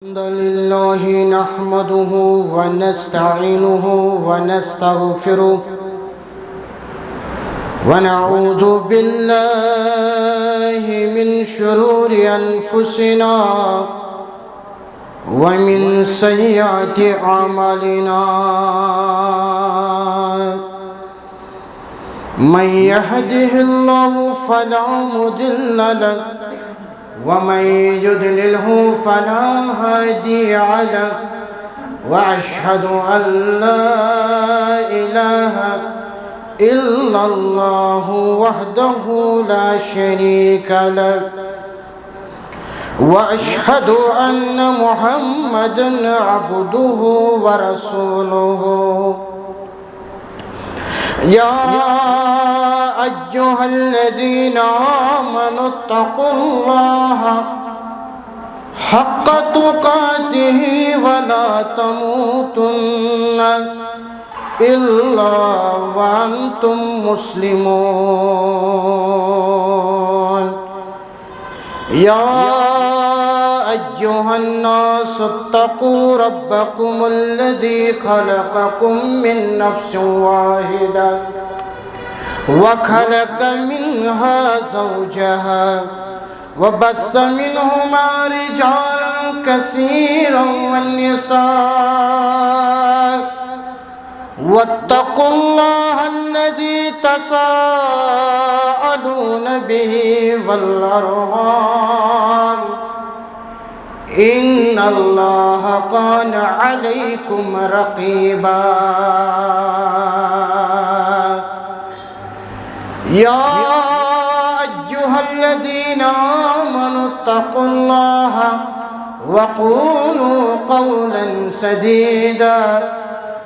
الحمد لله نحمده ونستعينه ونستغفره ونعوذ بالله من شرور أنفسنا ومن سيئات أعمالنا من يهده الله فلا مضل له ومن يضلله فلا هادي له وأشهد أن لا إله إلا الله وحده لا شريك له وأشهد أن محمدا عبده ورسوله يا أيها الذين آمنوا اتقوا الله حق تقاته ولا تموتن إلا وأنتم مسلمون يا أيها الناس اتقوا ربكم الذي خلقكم من نفس واحدة وخلق منها زوجها وبث منهما رجالا كثيرا والنساء واتقوا الله الذي تساءلون به والأرحام إن الله كان عليكم رقيبا يا أيها الذين آمنوا اتقوا الله وقولوا قولا سديدا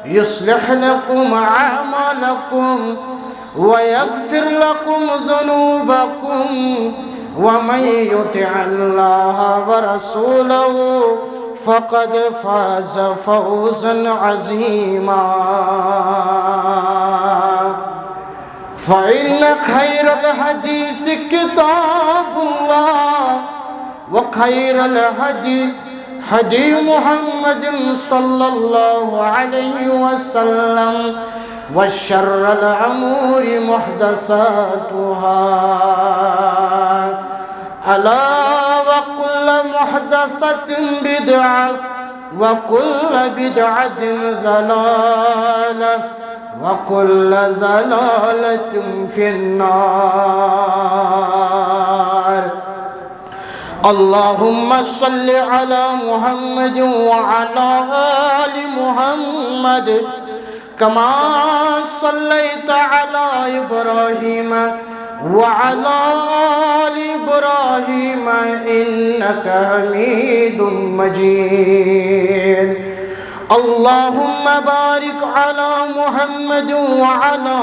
يصلح لكم أعمالكم ويغفر لكم ذنوبكم ومن يطع الله ورسوله فقد فاز فوزا عظيما فإن خير الحديث كتاب الله وخير الهدي هدي محمد صلى الله عليه وسلم وشر الأمور محدثاتها ألا وكل محدثة بدعة وكل بدعة ضلالة وكل ضلالة في النار اللهم صل على محمد وعلى آل محمد كما صليت على إبراهيم وعلى آل إبراهيم إنك حميد مجيد اللهم بارك على محمد وعلى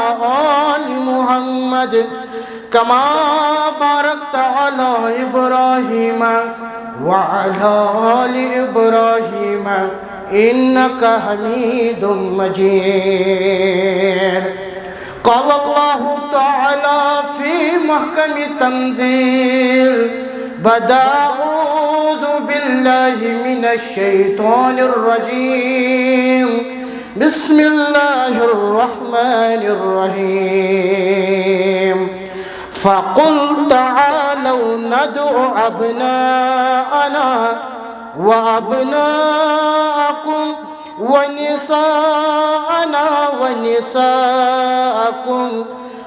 آل محمد كما باركت على إبراهيم وعلى آل إبراهيم إنك حميد مجيد قال الله تعالى في محكم تنزيل بدأ أعوذ بالله من الشيطان الرجيم بسم الله الرحمن الرحيم فقل تعالوا ندع أبناءنا وأبناءكم ونساءنا ونساءكم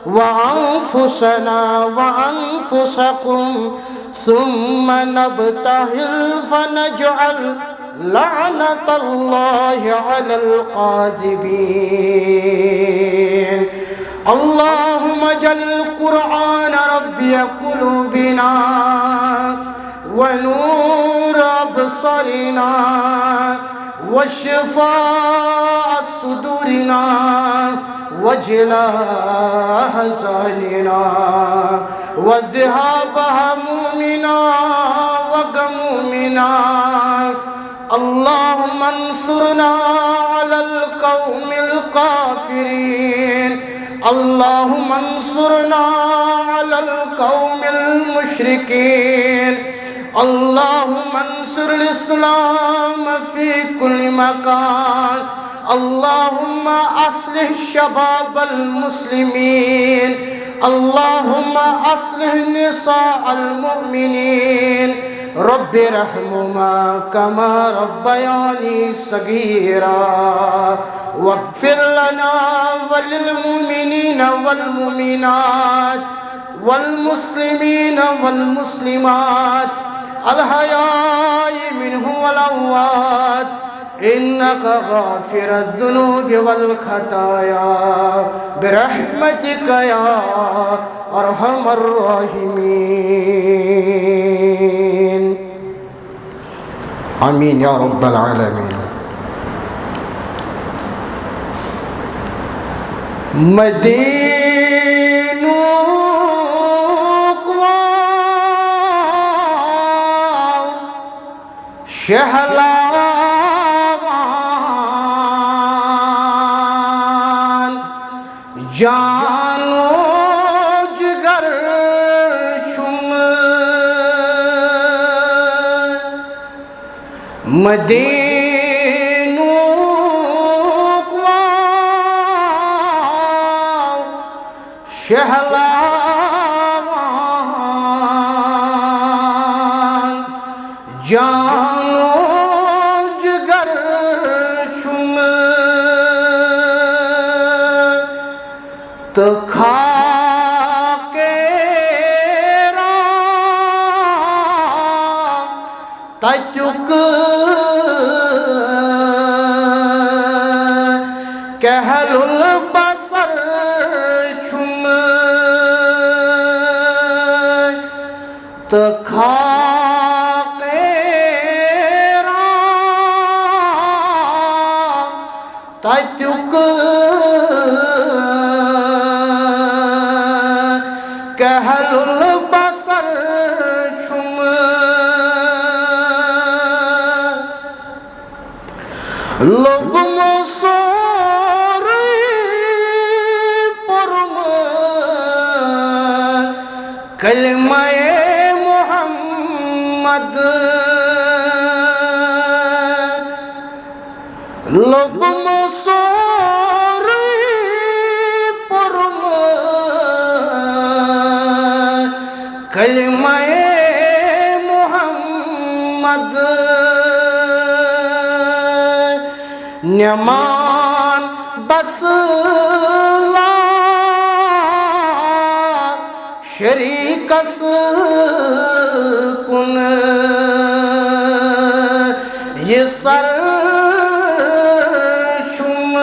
وأنفسنا وأنفسكم ثم نبتهل فنجعل لعنة الله على الكاذبين اللهم اجعل القرآن ربي قلوبنا ونور أبصارنا وشفاء صدورنا وجلاء أحزاننا وذهاب همومنا وغمومنا اللهم انصرنا على القوم الكافرين اللهم انصرنا على القوم المشركين اللهم انصر الإسلام في كل مكان. اللهم أصلح شباب المسلمين. اللهم أصلح نساء المؤمنين. رب ارحمهما كما ربياني صغيرا. واغفر لنا وللمؤمنين والمؤمنات والمسلمين والمسلمات الحياء منهم والأموات إنك غافر الذنوب والخطايا برحمتك يا أرحم الراحمين. آمين يا رب العالمين. مدینوں کو شہلاوان جانو جگر چھم مدینوں شہلاوان جانو جگر چھم تو خاک راہ تچک کہل البصر چھم تو خاک راہ تچک کہل البصر چھم لوگ مصور پرم کلمہ محمد لوگ مصور پرم کلمہ محمد نمان بس لا شریکس کن یہ سر چھم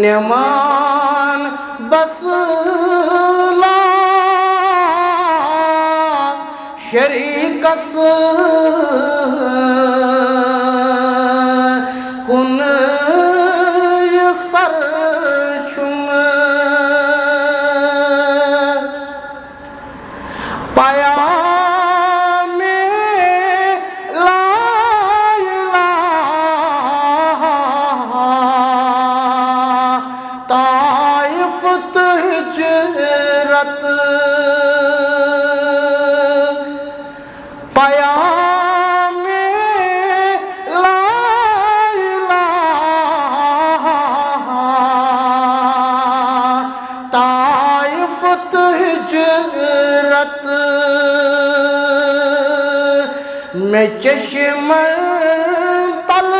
نمان بس لا شریکس کن یہ سر چھم پایا پیام لا الہ طائفت ہجرت میں چشم تل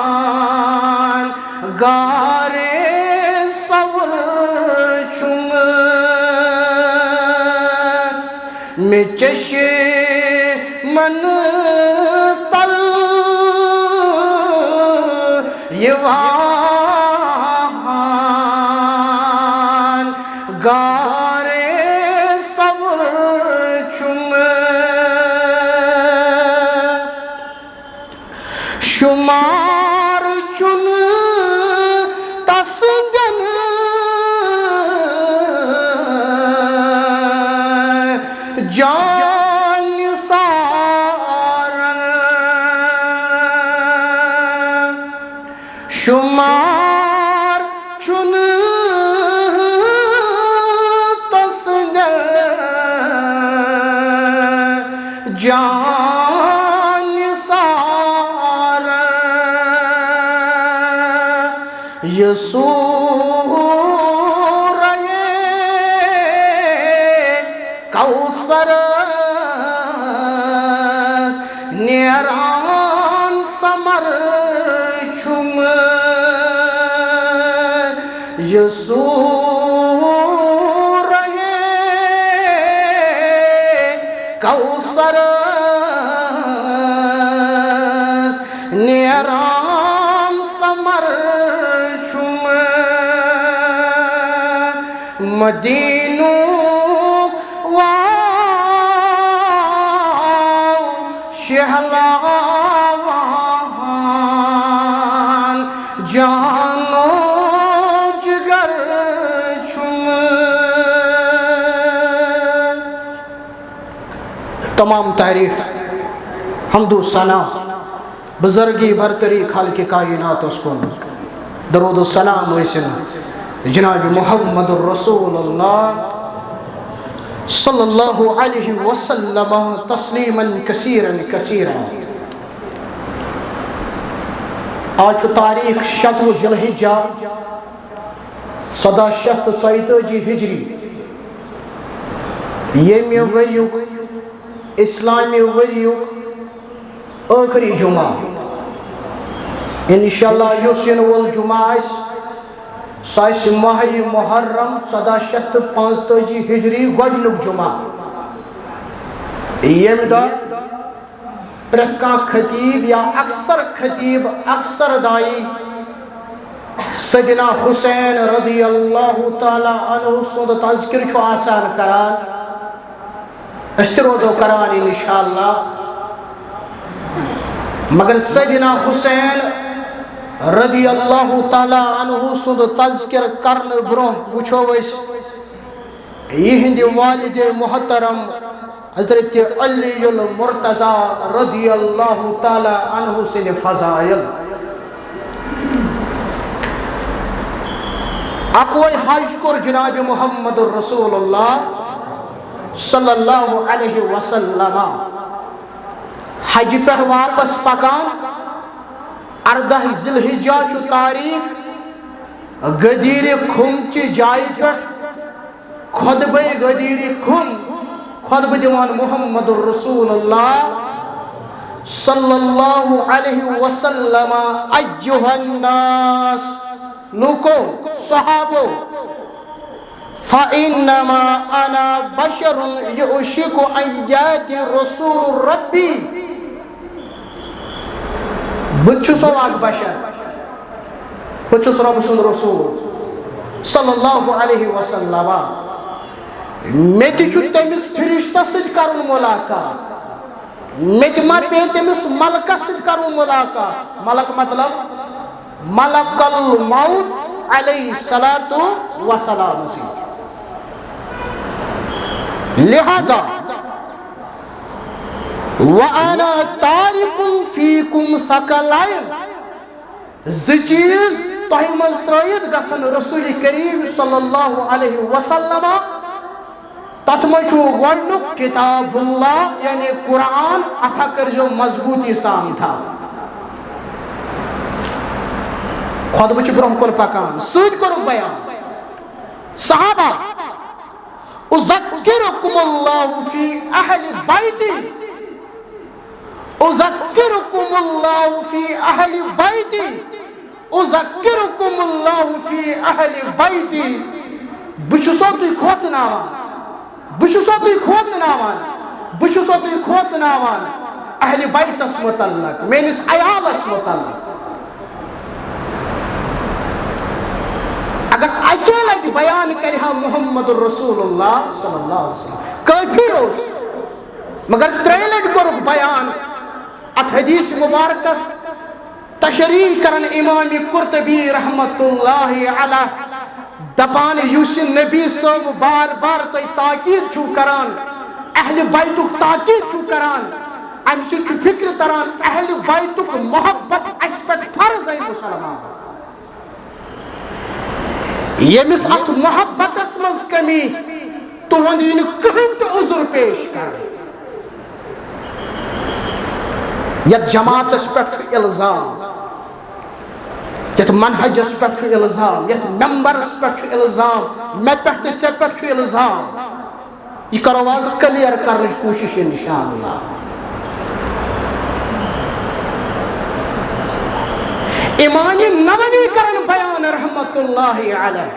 یوان گارے صبر چھم میں چشمن تل یوان گارے صبر چھم شمار چن تس جن جان سارن شمار جان سار یہ سورہ کوثر نیران سمر چھم یہ سورہ کوثر نیران سمر چھم مدینو شہلاوان جانو جگر چھم تمام تعریف حمد و ثنا بزرگی برتری خالق کائنات اس کو درود و سلام ویسن جناب محمد الرسول اللہ صلی اللہ علیہ وسلم تسلیما کثیرا کثیرا. آج تاریخ 7 ذی الحجہ 1442 ہجری ییٚمہِ ؤریُک اسلامی ؤریُک ٲخری جمعہ انشاءاللہ یُس یِنہٕ وول جمعہ آسہِ سُہ آسہِ ماہ محرم 1445 ہجری گۄڈنیُک جمعہ ییٚمہِ دۄہ پرٛٮ۪تھ کانٛہہ خطیب یا اکثر خطیب اکثر دائی سیدنا حسین رضی اللہ تعالیٰ عنہ سُنٛد تذکر چھُ آسان کران أسۍ تہِ روزو کران انشاءاللہ مگر سیدنا حسین رضی اللہ تعالیٰ عنہ سُنٛد تذکر کرنہٕ برونٛہہ وٕچھو أسۍ یِہنٛدِ والد محترم حضرت علی المرتضیٰ رضی اللہ تعالیٰ عنہ سٕنٛدِ فضائل. اکوے حج کوٚر جناب محمد الرسول اللہ صلی اللہ علیہ وسلم حج پٮ۪ٹھ واپس پکان 14 ذی الحجہ چھُ تاریخ غدیر خم چہِ جایہِ پٮ۪ٹھ خطبہ غدیر خم خطبہ دِوان محمد الرسول اللہ صلی اللہ علیہ وسلم ایہا الناس لوکو صحابو فإنما أنا بشر يؤشك أن يأتي رسول ربي بچھسو اک بشر بچھس رب سُنٛد رسول صلی اللہ علیہ وسلم مے تہِ چھُ تٔمِس فرشتس سۭتۍ کرُن ملاقات مے تہِ ما پیٚیہِ تٔمِس ملکس سۭتۍ کرُن ملاقات ملک مطلب ملک الموت علیہ الصلاۃ والسلام سۭتۍ لہذا وَأَنَا تَارِكٌ فِيكُمْ ثَقَلَيْنِ زٕ چیٖز تۄہہِ منٛز ترٲیِتھ گژھن رسول کریم صلی اللہ علیہ وسلم تتھ منٛز چھُ گۄڈنیُک کتاب اللہ یعنی قرآن اتھا کٔرۍزیو مضبوٗطی سان تھاو خۄطبہٕ چھُ برونٛہہ کُن پکان سۭتۍ کوٚرُکھ بیان صحابہ اُذکرکم اللہ فی اہل بیتی اُذکرکم اللہ فی اہل بیتی اُذکرکم اللہ فی اہل بیتی بہٕ چھُسو تُہۍ کھوژناوان اہل بیتس متعلق میٲنِس عیالس متعلق اگر اکے لٹہِ بیان کرِ ہا محمد الرسول اللہ صلی اللہ علیہ وسلم کٲفی اوس مگر 3 لٹہِ کوٚرُکھ بیان اتھ حدیث مبارکس تشریح کرن امام قرطبی رحمت اللہ علیہ دپان یُس نبی صٲب بار بار تۄہہِ تاکید چھُو کران اہل بیتُک تاکید چھُو کران امہِ سۭتۍ چھُ فکر تران اہل بیتُک محبت اسہِ پٮ۪ٹھ فرض اے مسلمان ییٚمِس اتھ محبتس منٛز کمی تُہُنٛد یی نہٕ کٕہٕنۍ تہِ عذر پیش کرنہٕ یت جماعتس پہ الزام، یت منہجس پہ الزام، یت ممبرس پہ الزام، مے پہ ژے پہ الزام، یہ کرو آز کلیئر کرنچ کوشش انشاءاللہ۔ امام نووی کرن بیان رحمت اللہ علیہ،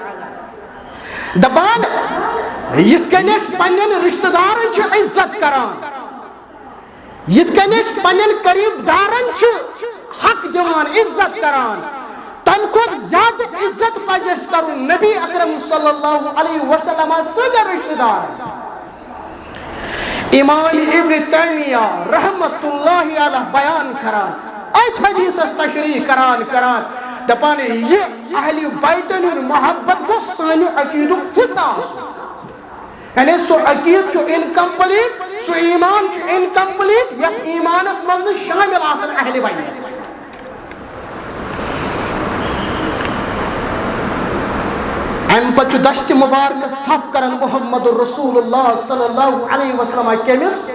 دپان یت کن اس پنن رشتہ دارن چھ عزت کران، یت کن اس پنن قریب دارن چھ حق دیوان عزت کران، تم کو زیادہ عزت پزِ اس کرن نبی اکرم صلی اللہ علیہ وسلم سد رشتہ دار۔ امام ابن تیمیہ رحمت اللہ علیہ بیان کران، ایت حدیث تشریح کران دپان یہ اہل بیتن محبت گو سانی عقید حصہ، یعنی سو عقید چھو انکمپلیٹ، سو ایمان چھو انکمپلیٹ یک ایمان اس مزد شامل آسن اہل بیت۔ ام پچو دشت مبارک استھاپ کرن محمد الرسول اللہ صلی اللہ علیہ وسلم کیمس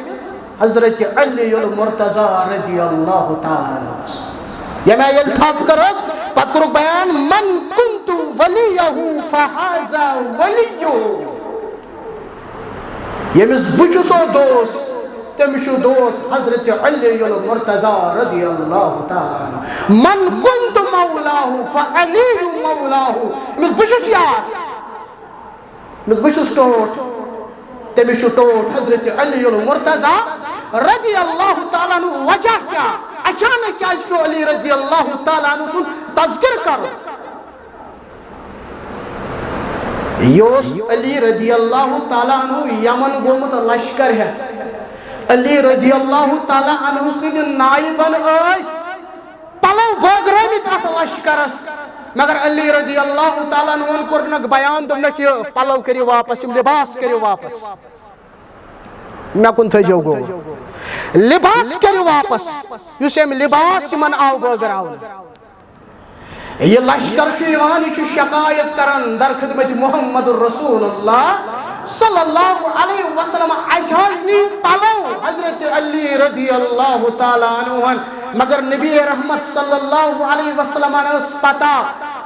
حضرت علی المرتضی رضی اللہ تعالیٰ عنہ۔ یہ میں التحاب کرس پت کرو بیان من کنت ولیہ فہذا ولیہ، یمس بچو سو دوست تمشو دوست حضرت علی المرتضی رضی اللہ تعالیٰ عنہ۔ من کنت مولاہ فعلی مولاہ، یمس بچو یار، یمس بچو ٹوٹ تمشو ٹوٹ حضرت علی المرتضی رضی اللہ تعالیٰ عنہ۔ وجہ کیا؟ اچانک چاہیز پہ علی رضی اللہ تعالیٰ عنہ سن تذکر کرو۔ یوس علی رضی اللہ تعالیٰ عنہ یمن گومت لشکر ہے، علی رضی اللہ تعالیٰ عنہ سن نائبن ایس پلو بغرمت ات لشکرس، مگر علی رضی اللہ تعالیٰ عنہ کرنک بیان دمنک یہ پلو کری واپس، لباس کری واپس، میں کن تھے جو گو لباس کرو واپس، یس ام لباس من آو بغراؤن۔ یہ لشکر چھو ایوان یہ چھو شکایت کرن در خدمت محمد الرسول اللہ صلی اللہ علیہ وسلم، اشہزنی پلو حضرت علی رضی اللہ تعالیٰ عنہ، مگر نبی رحمت صلی اللہ علیہ وسلم نے اس پتا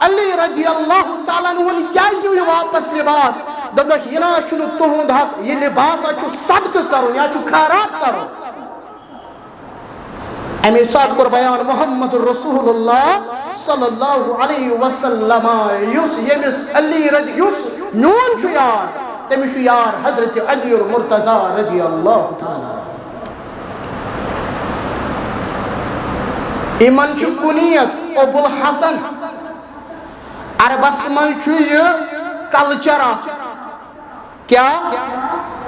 علی رضی اللہ تعالیٰ عنہ کیازنی واپس لباس، دبنک یہ نا چھو تہند حق، یہ لباس چھو صدق کرو یا چھو خیرات کرو۔ امی ساتھ کر بیان محمد الرسول اللہ صلی اللہ علیہ وسلم، یس یمس علی رضی یس نون چھو یار تمشو یار حضرت علی المرتضی رضی اللہ تعالیٰ۔ ایمن چھو کنیت ابو الحسن، عربس من چھو یہ کلچرہ کیا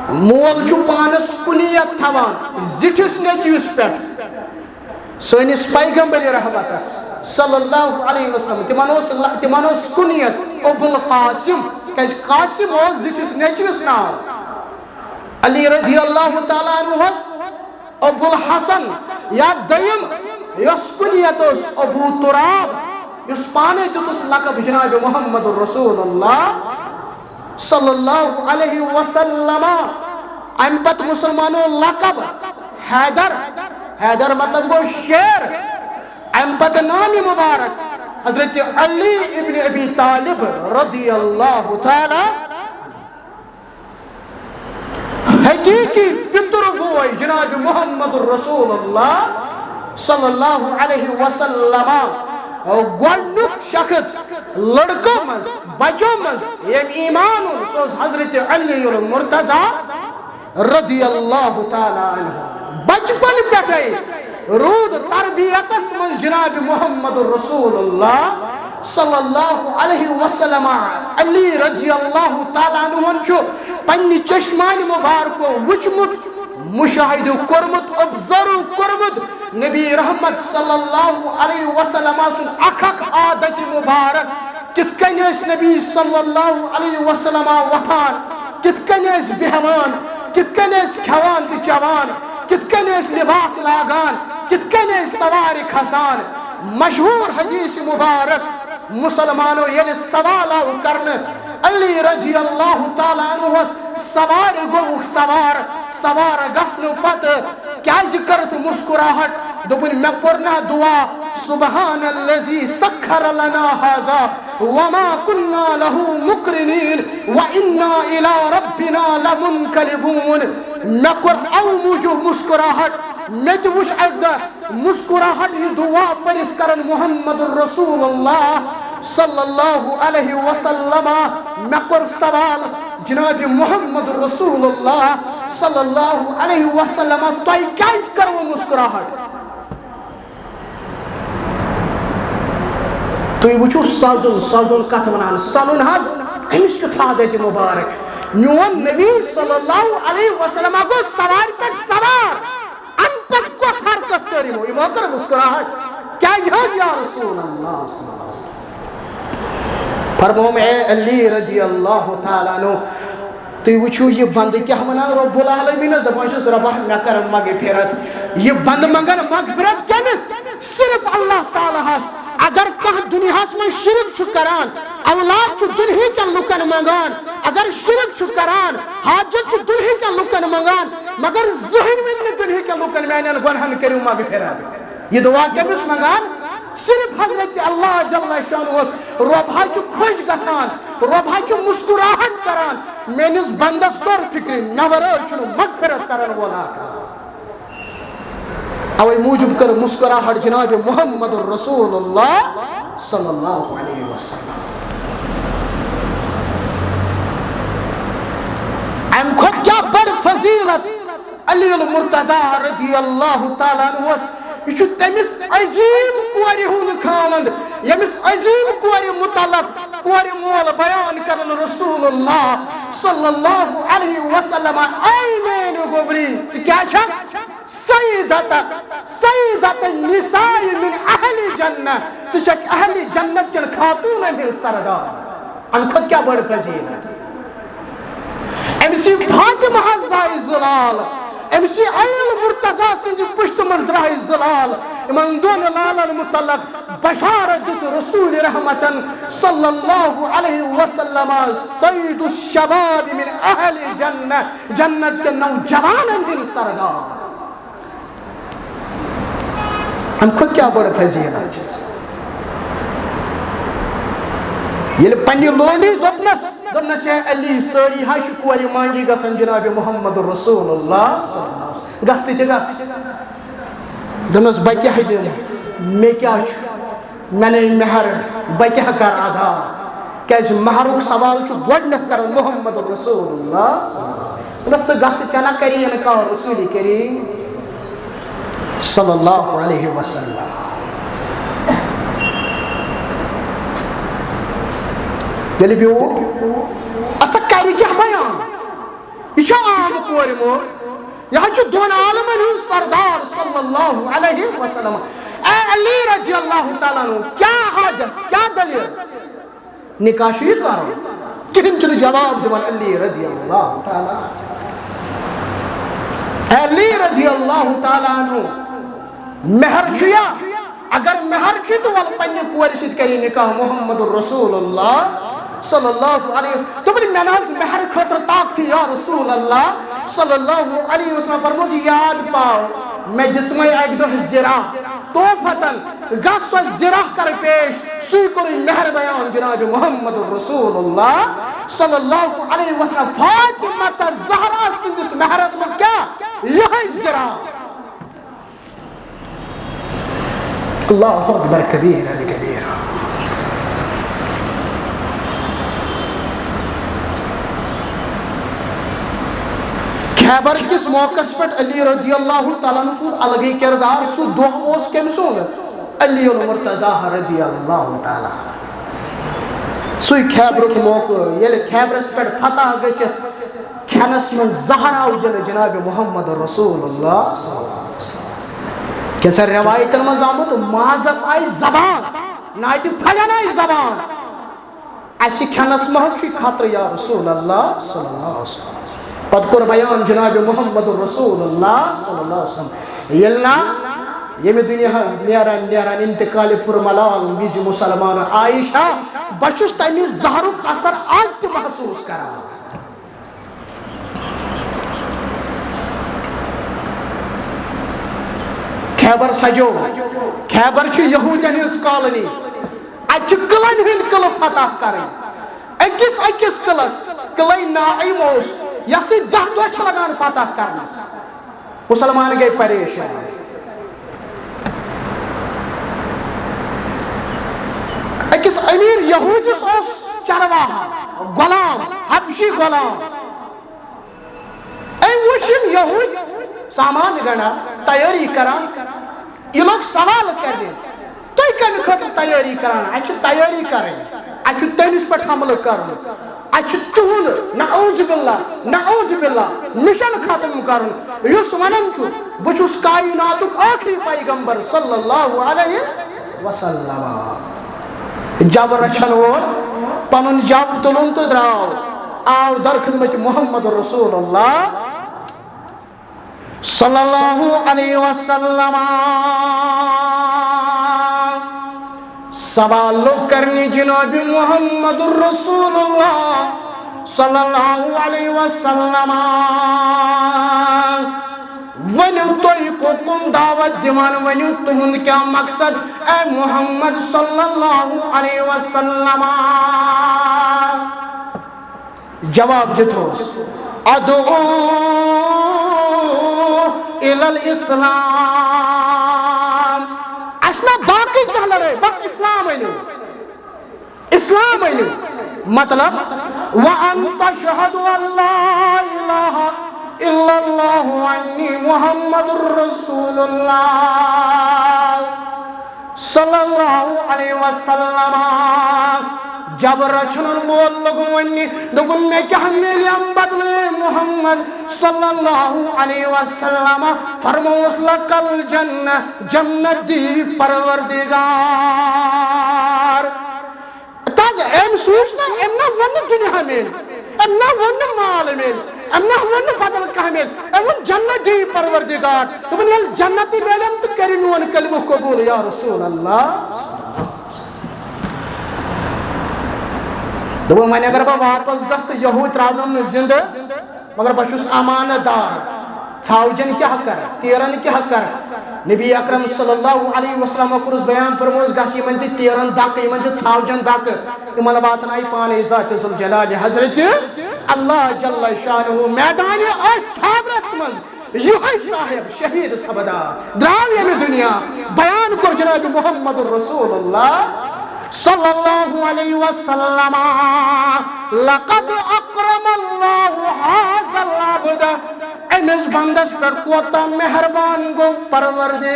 مول چھو پانس کنیت تھوان زٹھس نیچیوس پیٹ سونس پیغمبر رحمتس صلی اللہ علیہ وسلم، تمانوس کنیت ابو القاسم، کہ قاسم ہو زٹھس نیچیوس ناو، علی رضی اللہ تعالیٰ عنہ ابو الحسن یا دیم یس کنیت ابو تراب، یس پانے تتس لقب جناب محمد الرسول اللہ صلی اللہ علیہ وسلم، ام پت مسلمانوں لقب حیدر، حیدر مطلب گو شیر، ام پت نام مبارک حضرت علی ابن ابی طالب رضی اللہ تعالی، حقیقی پتر بوئی جناب محمد الرسول اللہ صلی اللہ علیہ وسلم، گوڑنک شخص لڑکوں مز بچوں مز یم ایمان سوز حضرت علی المرتضی رضی اللہ تعالیٰ عنہ، بچپن پیٹھائی رود تربیت اسمن جناب محمد الرسول اللہ صلی اللہ علیہ وسلم، علی رضی اللہ تعالیٰ عنہ چھو پنی چشمان مبارکو وچمت مشاہدو کرمت ابزرو کرمت نبی رحمت صلی اللہ علیہ وسلم سن اکھک عادت مبارک، کت کنیس نبی صلی اللہ علیہ وسلم وطان، کت کنیس بہوان، کت کنیس کھوان تی چوان، کت کنیس لباس لاغان، کت کنیس سوار کھسان۔ مشہور حدیث مبارک مسلمانوں یعنی سوالا کرنے علی رضی اللہ تعالیٰ عنہ سوار گوک سوار گسن پت کیا ذکر مسکراہٹ دوپن میں کرنا دعا سبحان الذي سخر لنا هذا وما كنا له مقرنين وإنا إلى ربنا لمنقلبون میں کر او موجود مسکراہٹ میں تو وش اگدا مسکراہٹ یہ دعا پڑھت کرن محمد رسول اللہ صلی اللہ علیہ وسلم میں کر سوال جناب محمد رسول اللہ صلی اللہ علیہ وسلم تو کیس کرو مسکراہٹ تو یہ وچھو سازون کت ونان سنن حظ امس کت عادت مبارک میون نبی صلی اللہ علیہ وسلم کو سوار پر سوار ان پر کس حرکت کری ہو یہ موقع مسکراہٹ کیا جہاز یا رسول اللہ صلی اللہ علیہ وسلم فرموم اے علی رضی اللہ تعالیٰ عنہ تو یہ وچھو یہ بند کیا منان رب العالمین دپانشس ربہ میں کرم مغفرت یہ بند منگن مغفرت کیمس صرف اللہ تعالیٰ ہس اگر کہ دنیا میں شرک چھو کران اولاد چھو دنہی کے لکن منگان اگر شرک چھو کران حاجت چھو دنہی کے لکن منگان مگر ذہن میں دنہی کے لکن میں نے گنہن کریوں مغفرت یہ دعا کیمس منگان صرف حضرت اللہ جل شانہ رب ہائی چھو خوش گسان رب ہائی چھو مسکراہٹ کران میں نس بندس طور فکری نورہ چھو مغفرت کران والا کا اوے موجب کر مسکراہٹ جناب محمد رسول اللہ صلی اللہ علیہ وسلم ام خود کیا بڑ فضیلت علی المرتضی رضی اللہ تعالیٰ عنہ یہ چھو تمس عظیم کوری ہون خاوند یمس عظیم کوری متعلق کوری مول بیان کرن رسول اللہ صلی اللہ علیہ وسلم اے میں گوبری کیا چھا سیدت النساء من اہل جنہ چشک اہل جنت کن خاتون میں سردار ان خود کیا بڑھ فضیلت امسی فاطمہ زائی زلال امسی عیل مرتضی سنجھ پشت منظرائی زلال امن دون لالن متعلق بشارت دس رسول رحمتا صلی اللہ علیہ وسلم سید الشباب من اہل جنہ جنت کے نوجوان من سردار ہم خود کیا بڑا فضیلت چیز یہ پنی لونڈی دبنس ہے علی ساری ہائی شکواری مانگی گسن جناب محمد رسول اللہ گسی تے گس دبنس باقی ہے دیم میں کیا چھو میں نے مہر باقی کر آدھا کیسے مہرک سوال شو گوڑنت کرن محمد رسول اللہ دبنس گسی چنا کری انکا رسولی کری صلی اللہ علیہ وسلم یلی بیو اسا کاری کیا بیان یہ چھو عام کوری مور یہاں چھو دون عالمن ہوں سردار صلی اللہ علیہ وسلم اے علی رضی اللہ تعالیٰ عنہ کیا حاجت کیا دلیل نکاشی کارو کن چلی جواب دیوان علی رضی اللہ تعالیٰ اے علی رضی اللہ تعالیٰ عنہ مہر چھویا اگر مہر چھو تو وہ پنی کوری سید کری نکاح محمد رسول اللہ صلی اللہ علیہ وسلم تو بلی میں ناز مہر خطر طاق تھی یا رسول اللہ صلی اللہ علیہ وسلم فرموزی یاد پاؤ میں جسمائی ایک دو زرہ توفتن گس و زرہ کر پیش سوئی کوئی مہر بیان جناب محمد رسول اللہ صلی اللہ علیہ وسلم فاطمہ زہرہ سنجس مہر اسمز کیا یہ زرہ اللہ اکبر کبیر علی کبیر خیبر کس موقع پر علی رضی اللہ تعالیٰ عنہ سود الگی کردار سود دو اوس کم سود علی المرتضی رضی اللہ تعالیٰ سوئی خیبر کے موقع یہ خیبر پر فتح گشت کھنس میں زہرہ جل جناب محمد رسول اللہ صلی اللہ علیہ وسلم کیسا روایت المزامت مازس آئی زبان نائٹی پھلن آئی زبان ایسی کھنس محشی خاطر یا رسول اللہ صلی اللہ علیہ وسلم پدکر بیان جناب محمد رسول اللہ صلی اللہ علیہ وسلم یلنا یہ میں دنیا نیران انتقال پر ملال ویزی مسلمان عائشہ بچوس تیمی زہرک اثر آج تی محسوس کرا خیبر سجو خیبر چھ یہودین ہنز کالونی اتھ قلعن ہند قلعہ فتح کریں اکس اکس قلعس قلعہ ناعیم اس یس 10 دۄہ چھ لگان فتح کرنس مسلمان گئی پریشان اکس امیر یہودس اس چرواہا غلام حبشی غلام اے وشم یہود سامان گنا تیاری کران یہ لوگ سوال کر دیں تو کمی خطر تیاری کران اچھو تیاری کریں اچھو تینس پر حمل کرن اچھو تہند نعوذ باللہ مشن ختم کرن یس ونن چھو بچوس کائناتک آخری پیغمبر صلی اللہ علیہ وسلم جب رچھن وول پنن جب تلن تو دراو آو در خدمت محمد رسول اللہ صلی اللہ علیہ وسلم سوال کرنی جناب محمد رسول اللہ صلی اللہ علیہ وسلم ونیو توی کو کم دعوت دیوان ونیو تہند کیا مقصد اے محمد صلی اللہ علیہ وسلم جواب دیتوس ادعو الى الاسلام اسنا باقی کہہ رہے بس اسلام اینو اسلام اینو مطلب وَأَن تَشْهَدُ أَن لَا إِلَهَ إِلَّا اللَّهُ وَأَنِّي مُحَمَّدٌ رَسُولُ اللَّهِ صلی اللہ علیہ وسلم جب رچنن وول لوگ ونی دپن میں کیا میلیم بدلے محمد صلی اللہ علیہ وسلم فرموس لکل جنہ جنت دی پروردگار تاز ایم سوچنا ام نہ ون دنیا میں ام نہ ون مال میں ام نہ ون بدل کہ میں ام جنت دی پروردگار دپن یل جنتی میلیم تو کرنون کلمہ قبول یا رسول اللہ دپن ونے اگر با واپس گست یہود تراونم زندہ مگر بچوس امانت دار ژھاوجن کیا کر تیرن کیا کر نبی اکرم صلی اللہ علیہ وسلم کرس بیان فرموس گس یمن تہ تیرن دک یمن تہ ژھاوجن دک یمن واتنائی پانے ذات ذوالجلال حضرت اللہ جل شانہ میدان اتھ خیبرس مز یہ صاحب شہید سبدا دراو یمہ دنیا بیان کر جناب محمد رسول اللہ صلی اللہ علیہ وسلم لقد اکرم اللہ ھذا العبد امس بندس پر کوتا مہربان گو پروردگار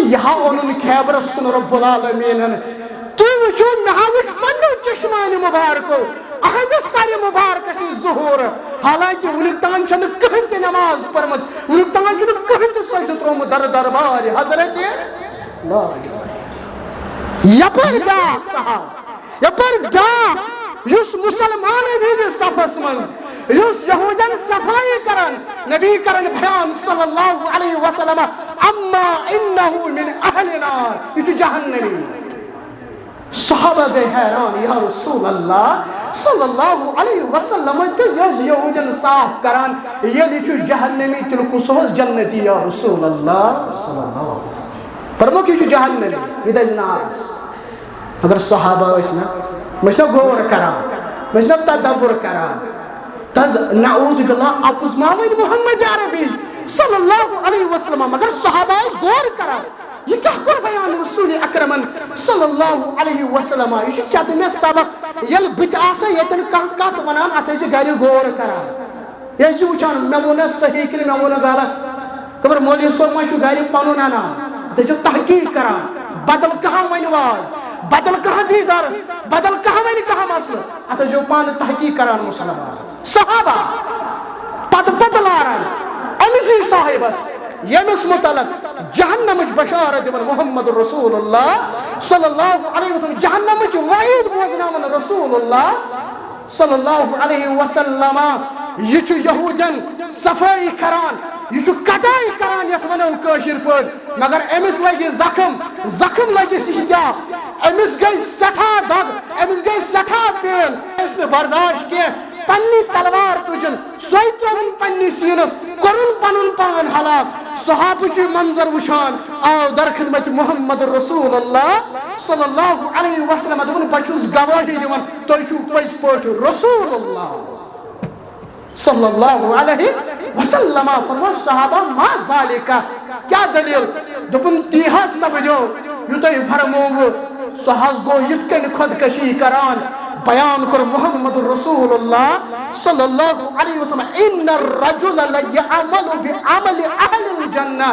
یہاں انہوں خیبرس کن رب العالمین تو وچو نہاوش پنو چشمان مبارکو اہد سر مبارک ظہور حالانکہ ولکتان چھن کہن تی نماز پرمچ ولکتان چھن کہن تی سجد روم در دربار حضرت لا یپر بیاک صاحب یپر بیاک یس مسلمان دیجی صفحس منز یس یہودن صفائی کرن نبی کرن بیان صلی اللہ علیہ وسلم اما انہو من اہل نار یہ جہنمی صحابہ گئے حیران یا رسول اللہ صلی اللہ علیہ وسلم تیز یہودن صاف کرن یہ لیچو جہنمی تلکو سوز جنتی یا رسول اللہ صلی اللہ علیہ وسلم فرمو کی جہنمی یہ دیز نارس اگر صحابہ اسنا مجھنا غور کران مجھنا تدبر کران تز نعوذ باللہ اپس محمد محمد عربی صلی اللہ علیہ وسلم مگر صحابہ اس غور کران یہ کیا کر بیان رسول اکرمن صلی اللہ علیہ وسلم یہ چاہتے میں سبق یل بت آسا یتن کات ونان اتھے سے گھر غور کران یہ جو چان میں صحیح کہ میں غلط خبر مولوی صاحب ما چھو گھر پنن انان اتھے جو تحقیق کران بدل کہاں ونواز بدل کہاں دی درس بدل کہاں میں نے کہاں مسئلہ اتھے جو پان تحقیق کران مسلمان صحابہ پت بدلاران امسی صاحبس یمس متعلق جہنمچ بشارت دیون محمد رسول اللہ صلی اللہ علیہ وسلم جہنمچ وعید بوزناون رسول اللہ صلی اللہ علیہ وسلم یہ چھو یہودن صفائی کران یہ چھو کٹائی کران یت ونو کاشر پٲٹھۍ مگر امس لگی زخم لگی سہتیاب امس گئی سٹھا دگ امس گئی سٹھا پین اس نے برداشت کیا پنی تلوار تجن سوئی ترون پنی سینس کرن پنن پان ہلاک صحابہ چھ منظر وشان آو در خدمت محمد رسول اللہ صلی اللہ علیہ وسلم دپن بہ چھس گواہی دِوان تُہۍ چھو پٔزۍ پٲٹھۍ رسول اللہ صلی اللہ علیہ وسلم. فرمو صحابہ ما ذالکہ کیا دلیل دپن تی حظ سمجھو یہ تُہۍ فرموو سہ حظ گو یتھ کن خودکشی کران بیان کر محمد رسول اللہ صلی اللہ علیہ وسلم ان الرجل لیعمل بعمل اہل الجنہ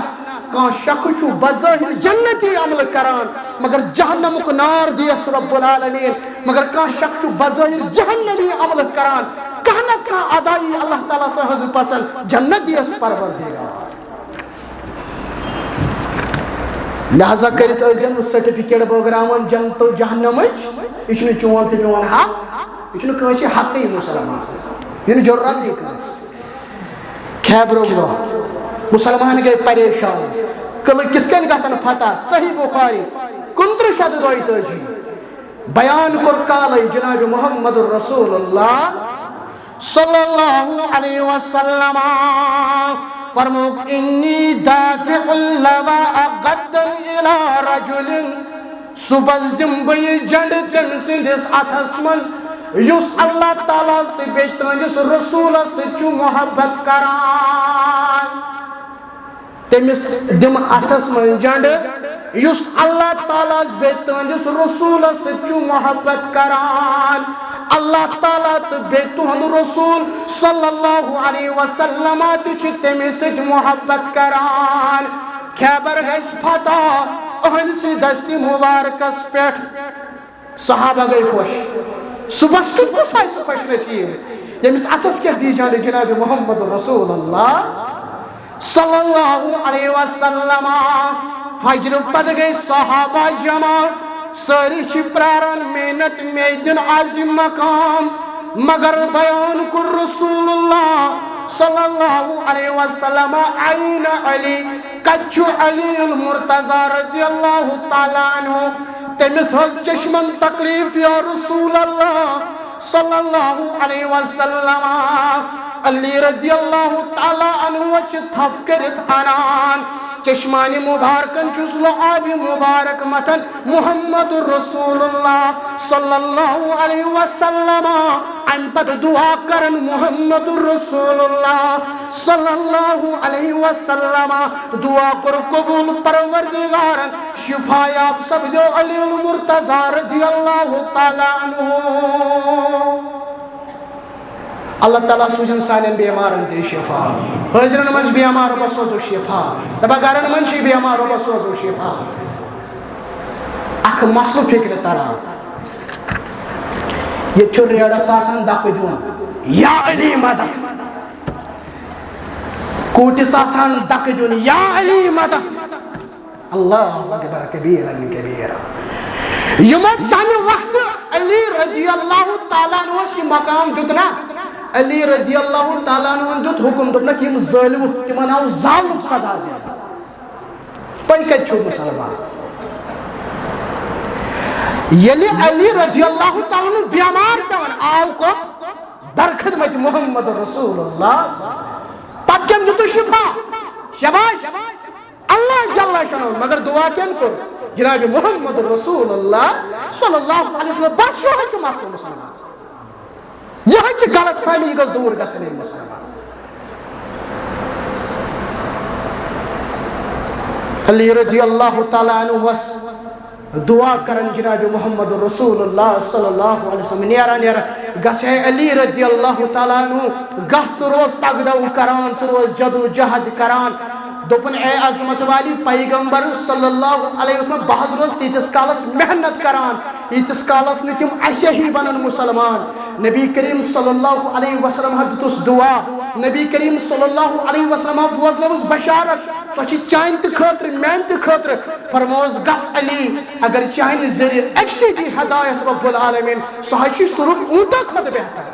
کان شخص چھو بظاہر جنتی عمل کران مگر جہنمک نار دیس رب العالمین مگر کان شخص چھو بظاہر جہنمی عمل کران کہنا کان ادائی اللہ تعالیٰ سے حضر پسند جنت دیس پروردگار. لہذا کرت ازین سرٹیفکیٹ پروگرام جنت و جہنمچ یہ چون تو چون حق یہ کنسی حقی مسلمان یہ ضرورت ہی خیبرو دہ مسلمان گئی پریشان قلعہ کت کن گھن فتح صحیح بخاری 29 بیان کر کال جناب محمد رسول اللہ صلی اللہ علیہ وسلم فرمو انی دافع لواء غدا الى رجل صبح دم بی جنڈ تم سندس اتھس مز یس اللہ تعالیٰ سے بیتنجس رسول سے چو محبت کران تمس دم اتھس مز جنڈ یس اللہ تعالیٰ سے بیتنجس رسول سے چو محبت کران اللہ تعالیٰ تو بیتون رسول صلی اللہ علیہ وسلم تچ تمس محبت کران خیبر گیس فتح اہن سی دستی مبارکس پیٹھ صحابہ گئی خوش صبح کس آئی خوش نصیب یمس اتھس کیا دی جانے جناب محمد رسول اللہ صلی اللہ علیہ وسلم. فجر پد گئی صحابہ جمع ساری پرارن محنت میدن عظیم مقام مگر بیان کر رسول اللہ صلی اللہ علیہ وسلم عین علی کچو علی المرتضی رضی اللہ تعالیٰ عنہ تمس حض چشمن تکلیف یا رسول اللہ صلی اللہ علیہ وسلم علی رضی اللہ تعالیٰ عنہ وچ تھپ کرت انان چشمانی مبارکن چسلو آب مبارک متن محمد رسول اللہ صلی اللہ علیہ وسلم ان پد دعا کرن محمد رسول اللہ صلی اللہ علیہ وسلم دعا کر قبول پروردگارن شفا یاب سب جو علی المرتضی رضی اللہ تعالیٰ عنہ. اللہ تعالیٰ سوزن سانین بیمارن تی شفا حضرن من بیمار رب سوزو شفا دبا گارن من چی بیمار رب سوزو شفا. اخ مسلو فکر ترا یہ چھو ریڑا ساسان داکو دون یا علی مدد کوٹی ساسان داکو دون یا علی مدد اللہ اکبر کبیرا کبیرا. یمت تامی وقت علی رضی اللہ تعالیٰ عنہ سی مقام جتنا علی رضی اللہ تعالیٰ عنہ دیت حکم دبنا کہ ظالم تمن آو ظالم سزا دیا پئی کت چھو مسلمان یلی علی رضی اللہ تعالیٰ عنہ بیمار پیون آو کو در خدمت محمد رسول اللہ پت کم دیتو شفا شباش اللہ جل شانہ مگر دعا کم کر جناب محمد رسول اللہ صلی اللہ علیہ وسلم بس یہ چھو مسلمان یہ چھ غلط فہمی گز دور گژھن مسلمان. علی رضی اللہ تعالیٰ عنہ وس دعا کرن جناب محمد رسول اللہ صلی اللہ علیہ وسلم نیرا نیرا گسے علی رضی اللہ تعالیٰ عنہ گس روز تگدو کران روز جدو جہد کران دوپن اے عظمت والی پیغمبر صلی اللہ علیہ وسلم بہت روز تیتس کالس محنت کران تیتس کالس نتیم ایسے ہی بنن مسلمان. نبی کریم صلی اللہ علیہ وسلم حدیث دعا نبی کریم صلی اللہ علیہ وسلم بوزنوز بشارت سوچی چاہن تی خاطر مین تی خاطر فرموز گس علی اگر چاہن ذریعہ ایکسی دی ہدایت رب العالمین سوچی صرف اونتا خود بہتر.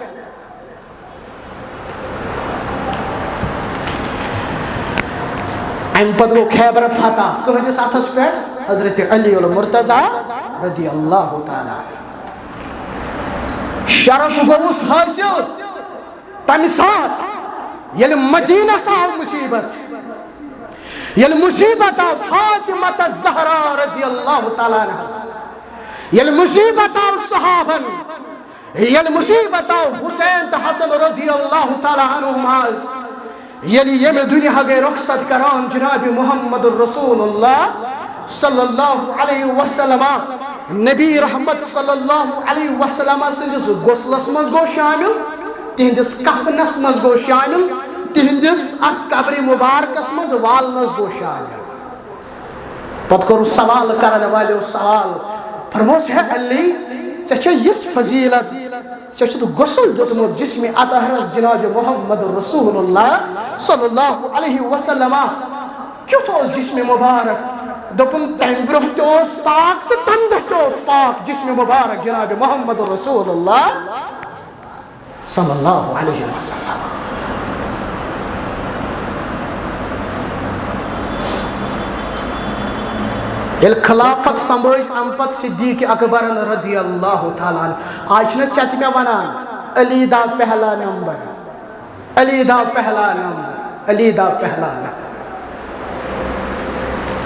ام پد گو خیبر فتح کہدس اتھس پہ حضرت علی المرتضی رضی اللہ تعالیٰ شرف گوس حاصل تمہ ساس یل مدینہ آو مصیبت یل مصیبت آو فاطمہ الزہرا رضی اللہ تعالیٰ عنہ، یل مصیبت آو صحابن، یل مصیبت آو حسین تا حسن رضی اللہ تعالیٰ عنہما، یلی یم دنیا گئے رخصت کران جناب محمد الرسول اللہ صلی اللہ علیہ وسلم، نبی رحمت صلی اللہ علیہ وسلم سندس غسلس مز گو شامل، تہندس کفنس مز گو شامل، تہندس ات قبر مبارکس مز والنس گو شامل۔ پت کرو سوال کرنے والے سوال، فرموس ہے علی ژےٚ یس فضیلت، ژےٚ غسل دیتمت جسم اطہرس جناب محمد رسول اللہ صلی اللہ علیہ وسلم، کیُتھ اوس جسم مبارک؟ دوپن تمہ برونٛہہ تہِ اوس پاک تہٕ تمہِ دۄہ تہِ اوس پاک جسم مبارک جناب محمد رسول اللہ صلی اللہ علیہ وسلم۔ یل خلافت سنبھٲج ام پت صدیق اکبر رضی اللہ تعالیٰ عنہ، آج چھنہ چت مے ونان علی دا پہلا نمبر، علی دا پہلا نمبر، علی دا پہلا نمبر۔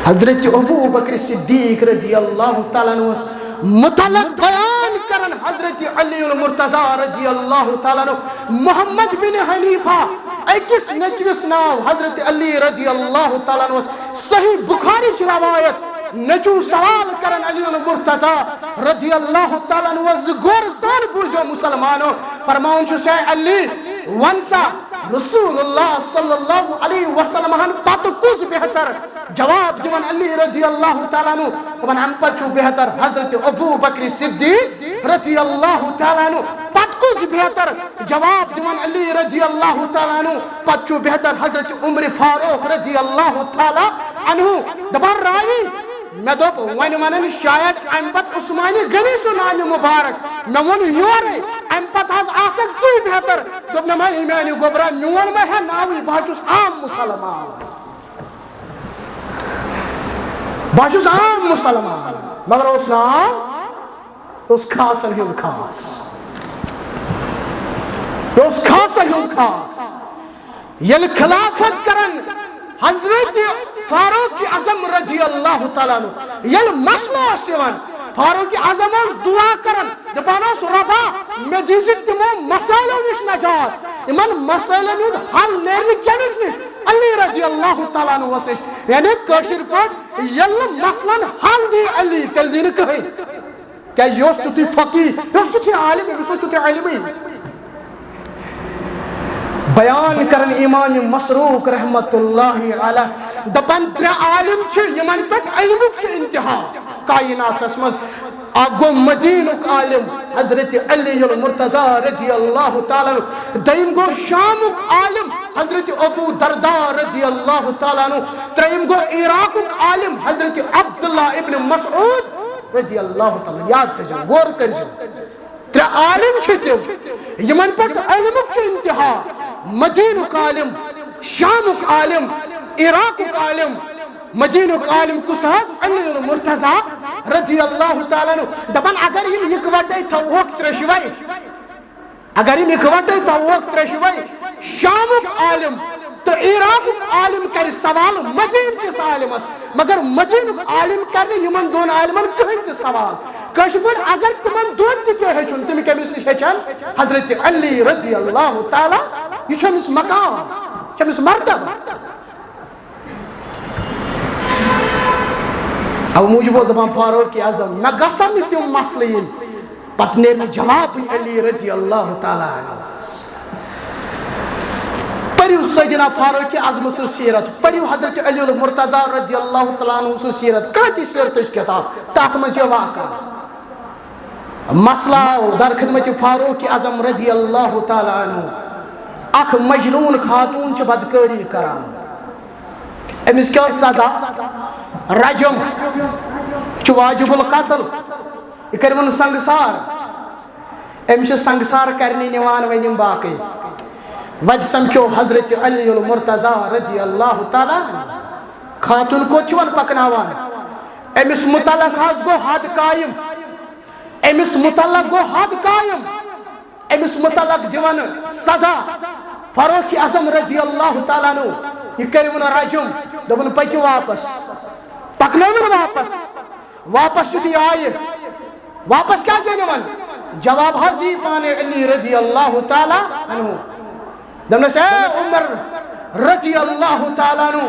حضرت ابو بکر صدیق رضی اللہ تعالیٰ عنہ متعلق بیان کرن حضرت علی المرتضی رضی اللہ تعالیٰ عنہ محمد بن حنیفہ اکس نچوس ناو حضرت علی رضی اللہ تعالیٰ عنہ، صحیح بخاری چھ روایت، نچو سوال کرن علی المرتضی رضی اللہ تعالیٰ عنہ غور سان بوجھو مسلمانوں، فرماؤن چھو سے علی ونسا رسول اللہ صلی اللہ علیہ وسلم پتہ کس بہتر؟ جواب دیون علی رضی اللہ تعالیٰ عنہ، ون ام پتہ چھو بہتر حضرت ابو بکر صدیق رضی اللہ تعالیٰ عنہ، پتہ کس بہتر؟ جواب دیون علی رضی اللہ تعالیٰ عنہ، پتہ چھو بہتر حضرت عمر فاروق رضی اللہ تعالیٰ عنہ۔ دبر راوی میں دوپ ون ونن شاید ام پت عثمانی غنی سو نام مبارک، میں ون یورے ام پت حض آسک ژی بہتر، دوپ نہ میں میانی گوبرا میون میں ہے ناوی بہت چھس عام مسلمان، بہت چھس عام مسلمان، مگر اس نام اس خاصن ہند خاص، اس خاصن ہند خاص، یل خلافت کرن حضرت فاروق اعظم رضی اللہ تعالیٰ عنہ، یل مسئلہ سیون فاروق اعظم اس دعا کرن دپان اس ربا میں دیزک تمو مسائلوں نش نجات، امن مسائلوں نش حل نیرنی کیمس نش؟ علی رضی اللہ تعالیٰ عنہ نش، یعنی کشر پٹ یل مسئلہ حل دی علی تل دین کہیں کہ یہ تی فقیہ، یہ تی عالم، یہ تی علمی بیان کرن امام مسروق رحمت اللہ علیہ دپن تر عالم چھ یمن پٹ علمک چھ انتہا کائنات اسمز، اگو مدینک عالم حضرت علی المرتضی رضی اللہ تعالیٰ عنہ، دیم گو شامک عالم حضرت ابو درداء رضی اللہ تعالیٰ عنہ، تریم گو عراقک عالم حضرت عبداللہ ابن مسعود رضی اللہ تعالیٰ عنہ۔ یاد تجھو غور کرجو تر عالم چھتو یمن پٹ علمک چھ انتہا، مدینک عالم، شامک عالم، عراقک عالم، مدینک عالم کس حض علی المرتضی رضی اللہ تعالیٰ عنہ، دپن اگر یم یکوٹے توق ترشوائی، اگر یم یکوٹے توق ترشوائی، شامک عالم تو عراقک عالم کر سوال مدین کس عالمس، مگر مدینک عالم کرنے یمن دون عالمن کہیں تی سوال، کشپر اگر تمن دون تی پہ ہیچن تم کمیس نش ہیچن حضرت علی رضی اللہ تعالیٰ، یہ چھمس مقام، چھمس مرتبہ۔ او موجب زبان فاروق اعظم میں گسم تم مسئلہ پتہ نیرنی جواب علی رضی اللہ تعالیٰ عنہ۔ پریو سیدنا فاروق اعظم سن سیرت، پریو حضرت علی المرتضی رضی اللہ تعالیٰ عنہ سن سیرت، کہتی سیرتش کتاب تحت میں سے واقع مسئلہ در خدمت فاروق اعظم رضی اللہ تعالیٰ عنہ، اخ مجنون خاتون چھ بدکاری کران، امس کیا سزا؟ رجم چھ واجب القتل، یہ کرون سنگسار، امس سنگسار کرنی نوان ونیم باقی وجہ سمکھو حضرت علی المرتضی رضی اللہ تعالیٰ عنہ، خاتون کو چون پکناوان، امس متعلق حض گو حد قائم، امس متعلق گو حد قائم، امس متعلق دیوان سزا۔ فاروق اعظم رضی اللہ تعالیٰ عنہ یہ کرون رجم، دپن پکو واپس پکنون واپس یتھی آئے واپس کیا چھ جواب حض دی پانے علی رضی اللہ تعالی عنہ دپنس اے عمر رضی اللہ تعالی عنہ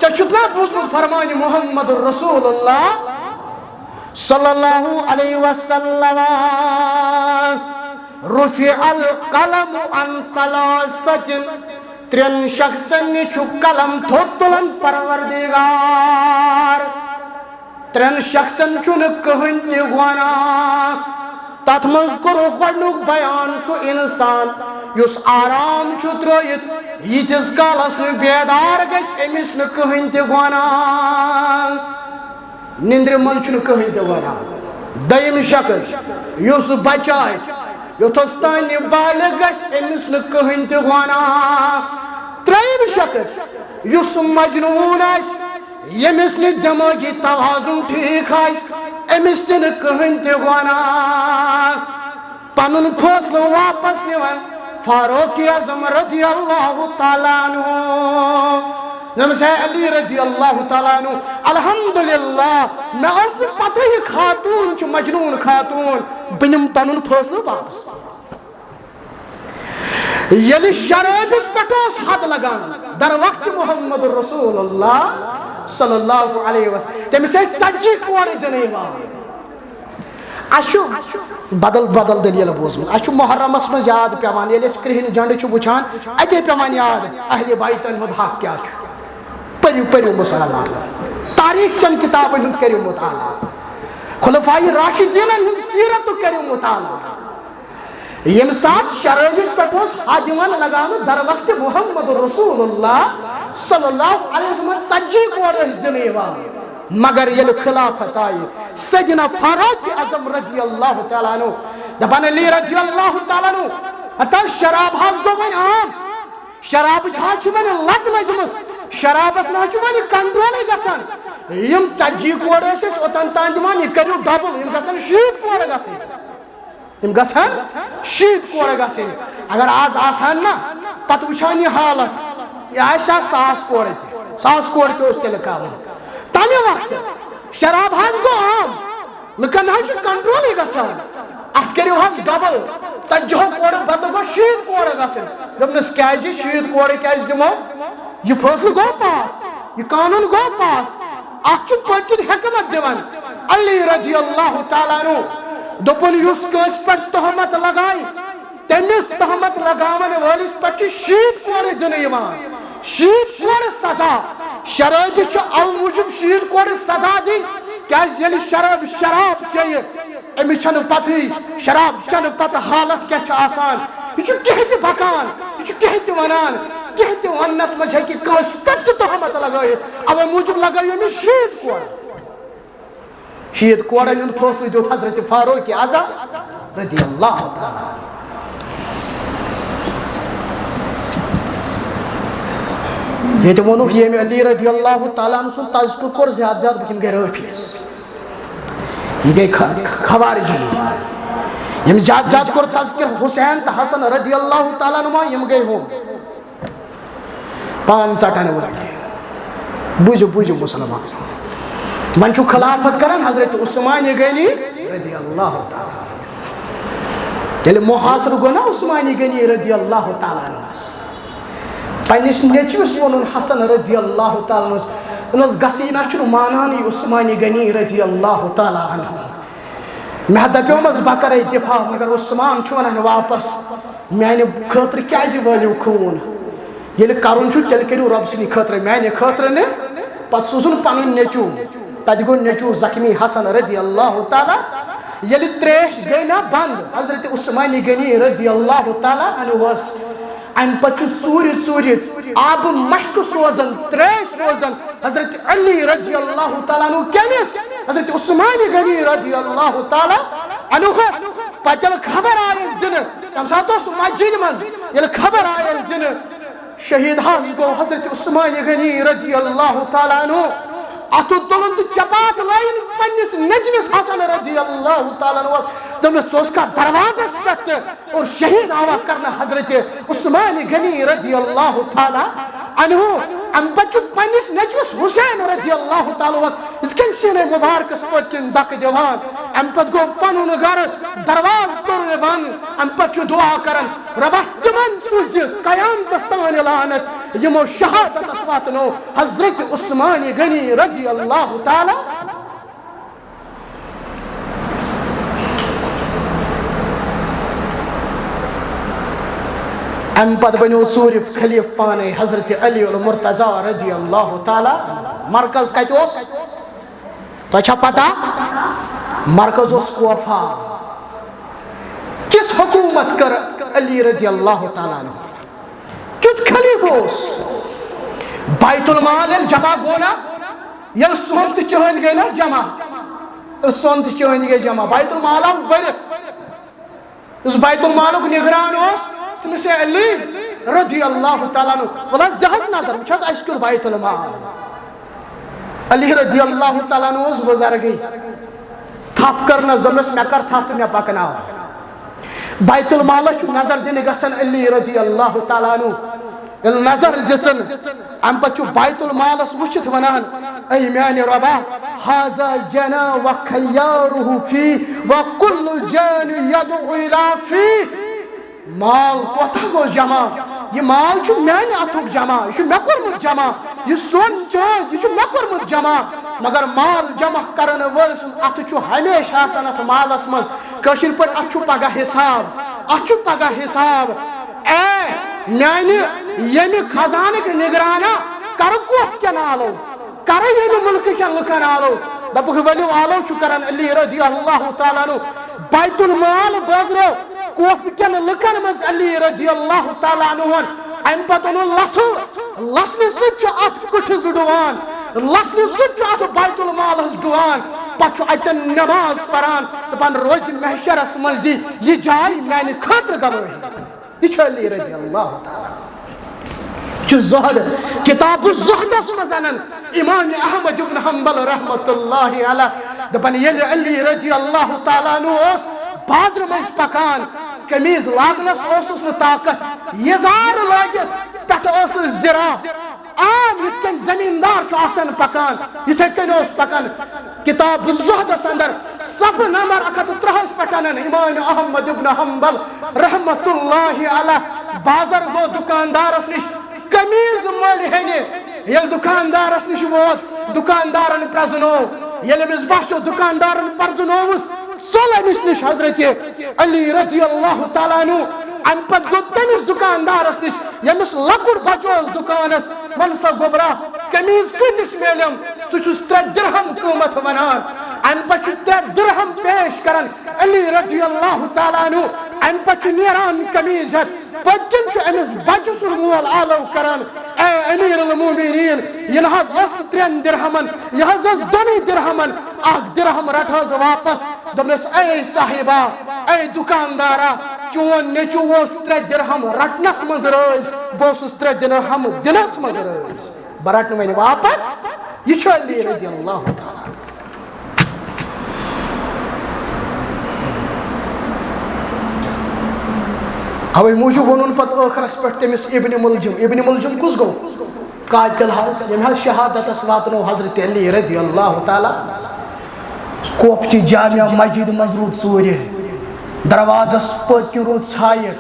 ژےٚ چھُکھ نا بوٗزمُت فرمانہِ محمد رسول اللہ صلی اللہ علیہ وسلم رفع القلم عن ثلاثة ترین شخصن چھُ قلم تھوٚد تُلان پروردگار ترین شخصن چھُنہٕ کٕہٕنۍ تہِ گۄناہ تتھ منٛز کوٚرُکھ گۄڈنیُک بیان سُہ اِنسان یُس آرام چھُ ترٲیِتھ ییٖتِس کالس نہٕ بیدار گژھِ أمِس نہٕ کٕہٕنۍ تہِ گۄناہ نندرِ منٛز چھُنہٕ کٕہٕنۍ تہِ گۄناہ دوٚیِم شخص یُس بچہِ آسہِ یوٚتَس تانۍ یہِ بالغ گژھِ أمِس نہٕ کٕہٕنۍ تہِ گۄناہ ترٛیٚیِم شخص یُس مجنوٗن آسہِ ییٚمِس نہٕ دٮ۪مٲغی توازُن ٹھیٖک آسہِ أمِس تہِ نہٕ کٕہٕنۍ تہِ گۄناہ پنُن فٲصلہٕ واپس نِوان فاروق اعظم رضی اللہ تعالیٰ عنہ نمس ہے علی رضی اللہ تعالیٰ عنہ الحمدللہ میں اس میں پتہ ہی خاتون چھ مجنون خاتون بنم پنن فٲصلہٕ واپس ییٚلہِ شرٲبِس پٮ۪ٹھ اوس حد لگان در وقت محمد رسول اللہ صلی اللہ علیہ وسلم تٔمِس ٲسۍ 40 کورِ دِنہٕ یِوان اَسہِ چھُ بدل بدل دلیل بوزمُت اَسہِ چھُ محرمس منٛز یاد پیٚوان ییٚلہِ أسۍ کرٛہِنۍ جنڈٕ چھِ وٕچھان اَتے پیٚوان یاد اہلِ بیتن ہُنٛد حق کیٛاہ چھُ پٔرِو مُسلمان تاریٖخ چن کِتابن ہُنٛد کٔرِو مُطالعہ خُلفائے راشدیٖنن ہٕنٛز سیٖرتُک کٔرِو مُطالعہ ییٚمہِ ساتہٕ شرٲبِس پٮ۪ٹھ اوس حد یِوان لگاونہٕ در وقتِ محمد رسول اللہ صلی اللہ علیہ وسلم 40 کورِ ٲسۍ دِنہٕ یِوان مگر ییٚلہِ خلافت آیہِ سیدنا فاروق اعظم رضی اللہ تعالیٰ عنہ دپان علی رضی اللہ تعالیٰ عنہ ہتا شراب حظ گوٚو وۄنۍ عام شرابٕچ حظ چھِ وۄنۍ لت لٔجمٕژ شرابس نہ حظ چھُ وۄنۍ کنٹرولٕے گژھان یِم 40 کورِ ٲسۍ أسۍ اوٚتن تام دِوان یہِ کٔرِو ڈبل یِم گژھن 60 کورِ گژھٕنۍ یِم گژھن 60 کورِ گژھٕنۍ اگر آز آسہن نا پتہٕ وٕچھان یہِ حالت یہِ آسہِ ہا 100 کورِ تہِ 100 کورِ تہِ اوس تیٚلہِ کَرُن تمہِ وقتہٕ شراب حظ گوٚو عام لُکن حظ چھُ کنٹرولٕے گژھان اتھ کٔرِو حظ ڈبل 40 کورِ بدلہٕ گوٚو 60 کورِ گژھٕنۍ دوٚپنس کیٛازِ 60 کورِ کیٛازِ دِمو یہ فٲصلہٕ گوٚو پاس یہ قانون گوٚو پاس اتھ چھُ پٔتۍ کِنۍ حکمت دِوان علی رضی اللہ تعالیٰ عنہ دوٚپُن یُس کٲنٛسہِ پٮ۪ٹھ تہمت لگایہِ تٔمِس تہمت لگاون وٲلِس پٮ۪ٹھ چھِ 60 کورِ دِنہٕ یِوان 60 کورِ سزا شرٲبہِ چھُ اَوٕ موٗجوٗب 60 کورِ سزا دِنۍ کیٛازِ ییٚلہِ شراب چیٚیہِ أمِس چھنہٕ پتہٕے شراب چنہٕ پتہٕ حالت کیٛاہ چھِ آسان یہِ چھُ کینٛہہ تہِ بکان یہِ چھُ کینٛہہ تہِ ونان کینٛہہ تہِ وننس منٛز ہیٚکہِ کٲنٛسہِ پٮ۪ٹھ تہِ تہمت لگٲیِتھ اوے موٗجوٗب لگٲیو أمِس 60 کورِ 60 کورٮ۪ن ہُنٛد فٲصلہٕ دیُت حضرت فاروق اعظم رضی اللہ تعالیٰ ییٚتہِ ووٚنُکھ ییٚمہِ علی رضی اللہ تعالیٰ عنہ سُنٛد تذکر کوٚر زیادٕ زیادٕ یِم گٔے رٲفیٖس یِم گٔے خوارجی یِم زیادٕ زیادٕ کوٚر تذکر حسین تہٕ حسن رضی اللہ تعالیٰ عنہُما یِم گٔے ہُم پان ژٹن وٲلۍ بوٗزِو مُسلمان وۄنۍ چھُ خلافت کران حضرت عثمان غنی رضی اللہ تعالیٰ ییٚلہِ محاصرٕ گوٚو نا عثمان غنی رضی اللہ تعالیٰ عنہس پننس نیچوِس ووٚنُن حسن رضی اللہ تعالیٰ عنہس دوٚپنس گژھٕے نہ چھُنہٕ مانانٕے عثمان غنی رضی اللہ تعالیٰ عنہ مےٚ دپیومس بہٕ کرے دفاع مگر عثمان چھُ ونان واپس میانہِ خٲطرٕ کیازِ وٲلِو خوٗن ییٚلہِ کرُن چھُ تیٚلہِ کٔرِو رۄبہٕ سٕنٛدِ خٲطرٕ میانہِ خٲطرٕ نہٕ پتہٕ سوٗزُن پنُن نیچوٗ تتہِ گوٚو نیچوٗ زخمی حسن رضی اللہ تعالیٰ ییٚلہِ تریش گٔے نا بنٛد حضرت عثمان غنی رضی اللہ تعالیٰ عنہس امہِ پتہٕ چھُ ژوٗرِ آبہٕ مشکہٕ سوزان تریش سوزان حضرت علی رضی اللہ تعالیٰ عنہ کٔمِس حضرت عثمان غنی رضی اللہ تعالیٰ عنہس پتہٕ ییٚلہِ خبر آیس دِنہٕ تمہِ ساتہٕ اوس مسجد منٛز ییٚلہِ خبر آیس دِنہٕ شہید حظ گوٚو حضرت عثمان غنی رضی اللہ تعالیٰ عنہ اتھٕ تُلُن تہٕ چپات لٲیِن پننِس نیٚچوِس حسن رضی اللہ تعالیٰ عنہس دوٚپنس ژٕ اوسکھا دروازس پٮ۪ٹھ تہٕ اور شہید آوا کرنہٕ حضرت عثمان غنی رضی اللہ تعالیٰ عنہ ام پچو پنس نچوس حسین رضی اللہ تعالیٰ اتکن سینے مبارکس پت کن دک دیوان ام پت گو پنن گھر درواز کر بند ام پچو دعا کرن ربا تمن سوز قیامتس تان لعنت یمو شہادت واتنو حضرت عثمان غنی رضی اللہ تعالیٰ. ام پت بنو ژور خلیف پانے حضرت علی المرتضیٰ رضی اللہ تعالی. مرکز کت تو چھا پتہ مرکز اس کوفہ. کس حکومت کر علی رضی اللہ تعالیٰ عنہ کت خلیف اس بیت المال جمع گونا یل سون تہ چہند گئی نا جمع سون تہ چہند گئی جمع بیت المال آو برت اس بیت المالک نگران اس تمس علی رضی اللہ تعالیٰ عنہ ولس دہس نظر وچھس اس کیو بیت المال. علی رضی اللہ تعالیٰ عنہ اس گزر گئی تھپ کرنس دمس مے کر تھپ مے پکناو بیت المال نظر دن گژھن علی رضی اللہ تعالیٰ عنہ یل نظر دژن ام پتہ بیت المالس وچھت ونان اے میانہ ربا ھذا جنا وخیارہ فی وکل جان یدعو الی فی. مال کوتھا گو جمع یہ مال چھو میانہ اتھک جمع یہ مے کورمت جمع یہ سون چاند یہ مے کورمت جمع مگر مال جمع کرن وول سن اتھ چھو ہمیشہ آسان اتھ مالس مز کشیر پر اتھ چھو پگہ حساب اتھ چھو پگہ حساب. اے میانہ یمی خزانک نگرانا کر کوہ کیا نالو کر یمی ملک کیا لکن آلو دپک ولیو آلو چھو کرن علی رضی اللہ تعالیٰ عنہ بیت المال بغرو کوف کن لکن مز علی رضی اللہ تعالیٰ عنہ ام پتہ لچھل لسنہ سچ ات کٹھس ڈوان لسنہ سچ ات بیت المال ہس ڈوان پچھ اتن نماز پران دپان روز محشرس مز دی یہ جائے میانہ خاطر گواہی. یہ چھ علی رضی اللہ تعالیٰ چھ زہد کتاب الزہدس مز انن امام احمد بن حنبل رحمت اللہ علیہ دپان یل علی رضی اللہ تعالیٰ عنہ اس بازر مز پکان قمیض لاگنس اوسس نہ طاقت یزار لاگت پٹھ اوس زرا عام یت کن زمیندار چھ آسان پکان یتھے کن اوس پکان. کتاب الزہدس اندر صف نمبر 130 پٹھن امام احمد بن حنبل رحمت اللہ علیہ بازر گو دکاندارس نش قمیض مل ہینہ یل دکاندارس نش ووت دکاندارن پرزنو یل امس باسیو دکاندارن پرزنوس ژل امس نش حضرت علی رضی اللہ تعالیٰ عنہ. ام پت گو تمس دکاندارس نش یمس لکڑ بچوس دکانس ون سا گوبرا قمیض کتس میلم سہ 3 درہم قیمت ونان ام پت 3 درہم پیش کران علی رضی اللہ تعالیٰ عنہ. ام پت نیران قمیض ہت پتکن چھ امس بچہ سن مول آلو کران اے امیر المومنین یہ نحظ اس 3 درہمن یہ حظ اس 2 درہمن 1 درہم رٹ حظ واپس دمس اے صاحبہ اے دکاندارا چون نیچو اس 3 درہم رٹنس مز روز بوس 3 درہم دنس مز روز برٹن میں واپس. یہ چھ علی رضی اللہ تعالیٰ. اوے موجود ونن پت ٲخرس پٮ۪ٹھ تٔمِس ابن ملجم کُس گوٚو قاتل حظ ییٚمۍ حظ شہادتس واتنو حضرت علی رضی اللہ تعالیٰ. کوپچہِ جامع مسجد منٛز روٗد ژوٗرِ دروازس پٔتۍ کِنۍ روٗد ژھایہِ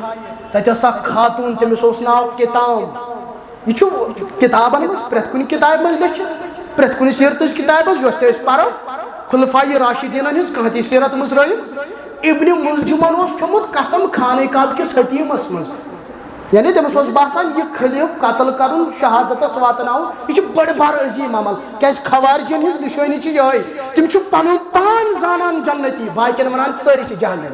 تتہِ ٲس اکھ خاتوٗن تٔمِس اوس ناو کتام. یہ چھُ کتابن منٛز پرٛٮ۪تھ کُنہِ کِتابہِ منٛز لیکھِتھ پرٛٮ۪تھ کُنہِ سیرتٕچ کِتابہِ منٛز یۄس تہِ أسۍ پرو خلفاء راشدیٖنن ہٕنٛز کانٛہہ تہِ سیرت منٛز رٲیِتھ ابن ملجمن اوس کھیوٚمُت قسم خانہ کعبہ کِس حتیٖمس منٛز یعنی تٔمِس اوس باسان یہِ خلیف قتل کرُن شہادتس واتناوُن یہِ چھُ بٔڑ بارٕ عظیٖم عمل کیازِ خوارجن ہٕنٛز نِشٲنی چھِ یِہوٚے تِم چھِ پنُن پان زانان جنتی باقین ونان سٲری چھِ جہنمی.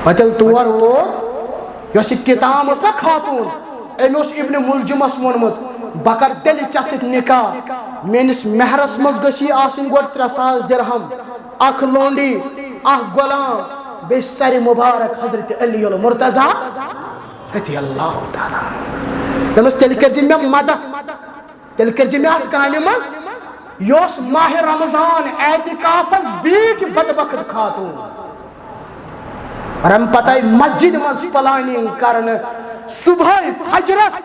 پتہٕ ییٚلہِ تور ووت یۄس یہِ کتاب ٲس نا خاتوٗن أمۍ اوس ابن ملجمس ووٚنمُت بہٕ کرٕ تیٚلہِ ژےٚ سۭتۍ نکاح میٲنِس مہرس منٛز گژھی آسٕنۍ گۄڈٕ 3 ساس درہم 1 لونڈی 1 غلام بیٚیہِ سرِ مُبارک حضرت علی المرتضیٰ رضی اللہ تعالیٰ. دوٚپمس تیٚلہِ کٔرزِ مےٚ مدد تیٚلہِ کٔرزِ مےٚ اتھ کامہِ منٛز. یہِ اوس ماہِ رمضان اعتکافس بیٖٹھ بدبخت خاتوٗن. اور ام پتہ مسجد مز پلاننگ کرنے صبح فجرس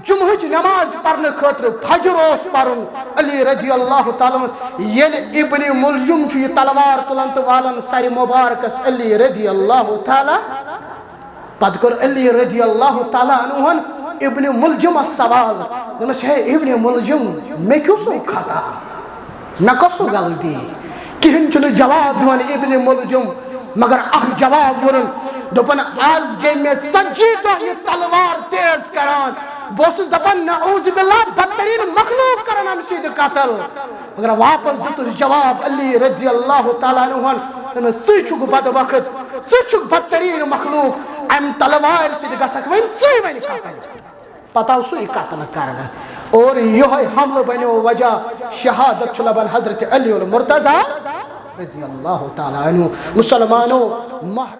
جمعہ نماز پڑھنے خاطر فجر اس پرن علی رضی اللہ تعالیٰ یل ابن ملجم یہ تلوار تلن تو والن سر مبارکس علی رضی اللہ تعالیٰ پتہ کر علی رضی اللہ تعالیٰ عنہ ابن ملجم سوال دمس ہے ابن ملجم میں کیوں سو کھاتا نہ کسو غلطی کہن چلو جواب دون ابن ملجم مگر جواب ورن دپن آز گئی میں سجی تو یہ تلوار تیز کران بوسس دپن نعوذ باللہ بدترین مخلوق کرن ہم سید قتل مگر واپس دیتو جواب علی رضی اللہ تعالیٰ عنہ سچک بد وقت سچک بدترین مخلوق ام تلوار سید گسک وین سی وین قتل پتہ سوئی قتل کرنا اور یہ حمل بنو وجہ شہادت لبن حضرت علی المرتضی رضی اللہ تعالیٰ عنہ مسلمانوں